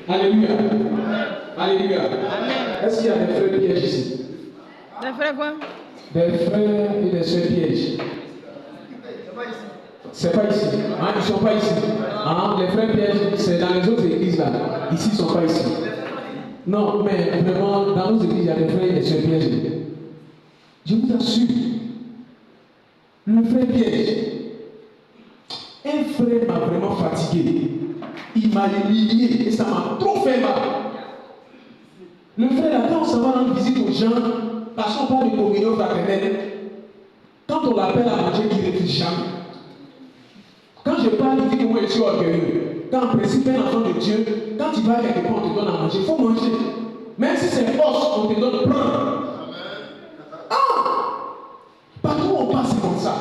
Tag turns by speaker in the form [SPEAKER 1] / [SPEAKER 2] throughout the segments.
[SPEAKER 1] Alléluia. Alléluia. Est-ce qu'il y a des frères pièges ici?
[SPEAKER 2] Des frères quoi?
[SPEAKER 1] Des frères et des sœurs pièges. C'est pas ici. Hein, ils ne sont pas ici. Hein, les frères pièges, c'est dans les autres églises là. Ici, ils ne sont pas ici. Non, mais vraiment, dans nos églises, il y a des frères et des sœurs pièges. Je vous assure, le frère piège, un frère m'a vraiment fatigué. Il m'a humilié et ça m'a trop fait mal. Le frère, là, quand on s'en va rendre visite aux gens, parce qu'on parle de communion fraternelle, quand on l'appelle à manger, il ne refuse jamais. Quand je parle, il dit que moi je suis orgueilleux. Quand en principe, un enfant de Dieu, quand tu vas quelque part, on te donne à manger, il faut manger. Même si c'est force, on te donne prendre. Ah! Partout où on passe, c'est comme ça.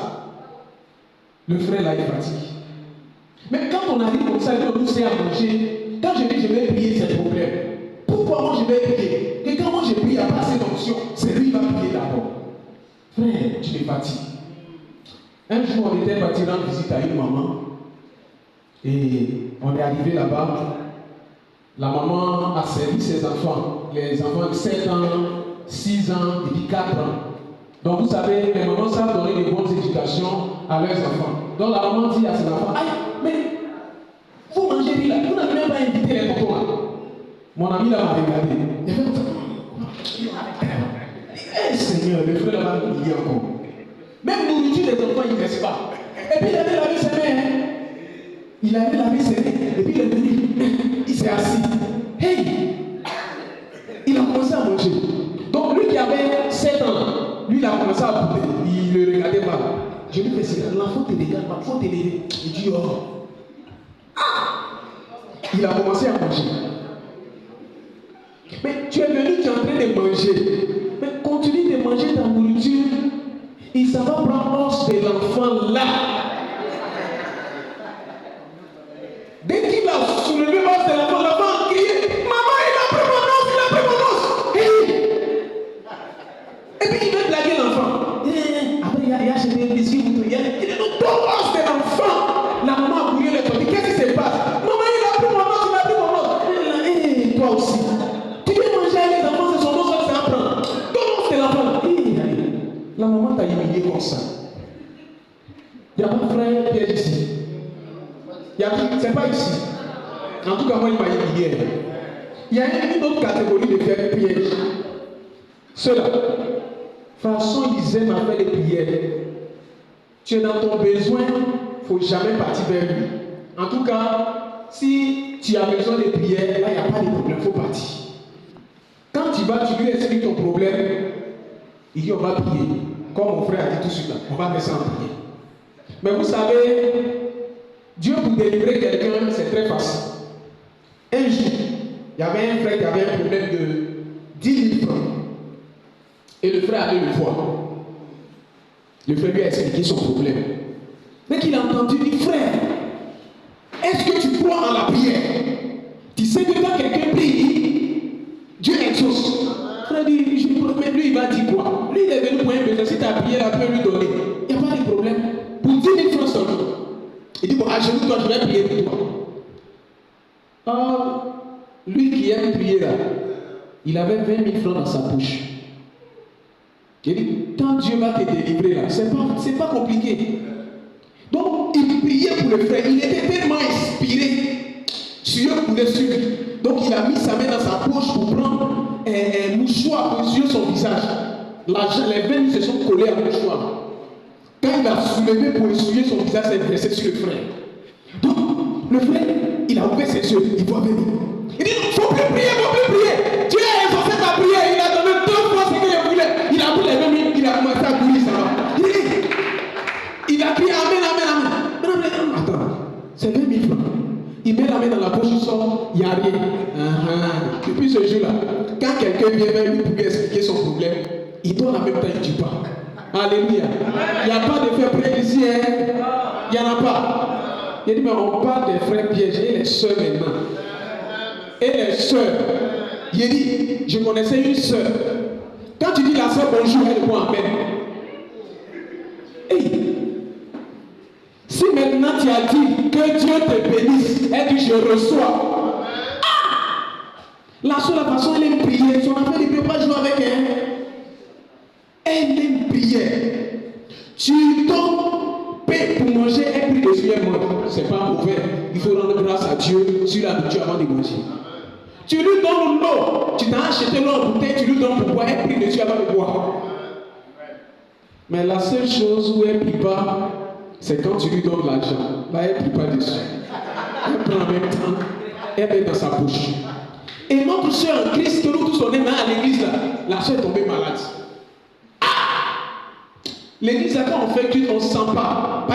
[SPEAKER 1] Le frère là, il fatigue. Mais quand on arrive comme ça, on nous sait à manger. Quand je dis je vais prier, c'est le problème. Pourquoi moi je vais prier? Et quand moi je prie, il n'y a pas assez d'onction. C'est lui qui va prier d'abord. Frère, tu me fatigues. Un jour, on était parti rendre visite à une maman. Et on est arrivé là-bas. La maman a servi ses enfants. Les enfants de 7 ans, 6 ans et puis 4 ans. Donc vous savez, les mamans savent donner des bonnes éducations à leurs enfants. Donc la maman dit à ses enfants, aïe, mais vous mangez lui là, vous n'avez même pas invité les tontons là. Mon ami là m'a regardé. Il avait dit, eh Seigneur, le frère là m'a humilié encore. Même nourriture des enfants, il ne laisse pas. Et puis il avait lavé ses mains. Il avait lavé ses mains. Et puis il est venu. Il s'est assis. Hey! Il a commencé à manger. Donc lui qui avait 7 ans, lui il a commencé à bouffer. Il ne le regardait pas. Je lui fais c'est l'enfant te regarde pas, il faut te lever. Il dit oh. Ah! Il a commencé à manger. Mais tu es venu, tu es en train de manger. Mais continue de manger ta nourriture. Et ça va prendre l'os de l'enfant là. Dès qu'il a soulevé l'os de l'enfant a crié maman, il a pris mon os, il a pris mon os. Et puis il veut blaguer l'enfant. Après il a acheté un biscuit, il a dit non, ton os de l'enfant. La maman a bouillé le temps. Qu'est-ce qui se passe? Maman, il a pris mon os, il a pris mon os. Toi aussi. Tu veux manger avec les enfants, c'est son os que ça prend. Ton os de l'enfant. La maman t'a humilié comme ça. Il n'y a pas de frère piège ici. C'est pas ici. En tout cas, moi, il m'a humilié. Il y a une autre catégorie de frères pièges. Ceux-là. De toute façon, ils aiment à faire des prières. Tu es dans ton besoin, il ne faut jamais partir vers lui. En tout cas, si tu as besoin de prières, là, il n'y a pas de problème, il faut partir. Quand tu vas, tu lui expliques ton problème. Il dit on va prier. Comme mon frère a dit tout de suite là, on va laisser en prier. Mais vous savez, Dieu pour délivrer quelqu'un, c'est très facile. Un jour, il y avait un frère qui avait un problème de 10 000 francs. Et le frère allait le voir. Le frère lui a expliqué son problème. Dès qu'il a entendu, il dit frère, est-ce que tu crois en la prière? Tu sais que quand quelqu'un prie, Dieu exauce. Frère dit, je promets, lui il va dire quoi? Lui il est venu pour un besoin, si tu as prié, là, peut lui donner. Il n'y a pas de problème. Pour 10 000 francs seulement. Il dit, bon, à genoux, toi, je vais prier pour toi. Ah, lui qui aime prier là, il avait 20 000 francs dans sa poche. Il dit, quand Dieu va te délivrer là, c'est pas compliqué. Donc, il priait pour le frère. Il était tellement inspiré. Dieu coulait sur lui. Donc, il a mis sa main dans sa poche pour prendre un mouchoir pour essuyer son visage. Les veines se sont collées à mouchoir. Quand il a soulevé pour essuyer son visage, c'est versé sur le frère. Donc, le frère, il a ouvert ses yeux, il voit venir. Il dit, il ne faut plus prier, il ne faut plus prier. Dieu a exaucé ta prière, il a donné 2 fois ce qu'il voulait. Il a pris les 20 000, il a commencé à bouillir ça va. Il a crié, amen, amen, amen. Attends, c'est 20 000 francs. Il met la main dans la poche, il sort, il n'y a rien. Depuis ce jour-là, quand quelqu'un vient vers lui pour lui expliquer son problème, il donne en même temps, il ne dit pas. Alléluia. Il n'y a pas de frères près ici, hein? Il n'y en a pas. Il dit, mais on parle des frères pièges et les sœurs maintenant. Et les sœurs. Il dit, je connaissais une sœur. Quand tu dis la sœur bonjour, elle répond amen. Hey. Si maintenant tu as dit que Dieu te bénisse, elle dit je reçois. Ah! La seule façon, elle aime prier. Son affaire, il ne peut pas jouer avec elle. Elle aime prier. Tu donnes paix pour manger, elle prie dessus, elle mange. C'est pas mauvais. Il faut rendre grâce à Dieu sur la nourriture avant de manger. Tu lui donnes l'eau. Tu t'as acheté l'eau en bouteille, tu lui donnes pour boire, elle prie dessus avant de boire. Mais la seule chose où elle ne prie pas, c'est quand tu lui donnes l'argent. Là, elle ne prie pas dessus. Elle prend en même temps, elle met dans sa poche. Et notre soeur en Christ, que nous tous on est là à l'église, là, la soeur est tombée malade. Ah! L'église, là, quand on fait culte, on ne se sent pas.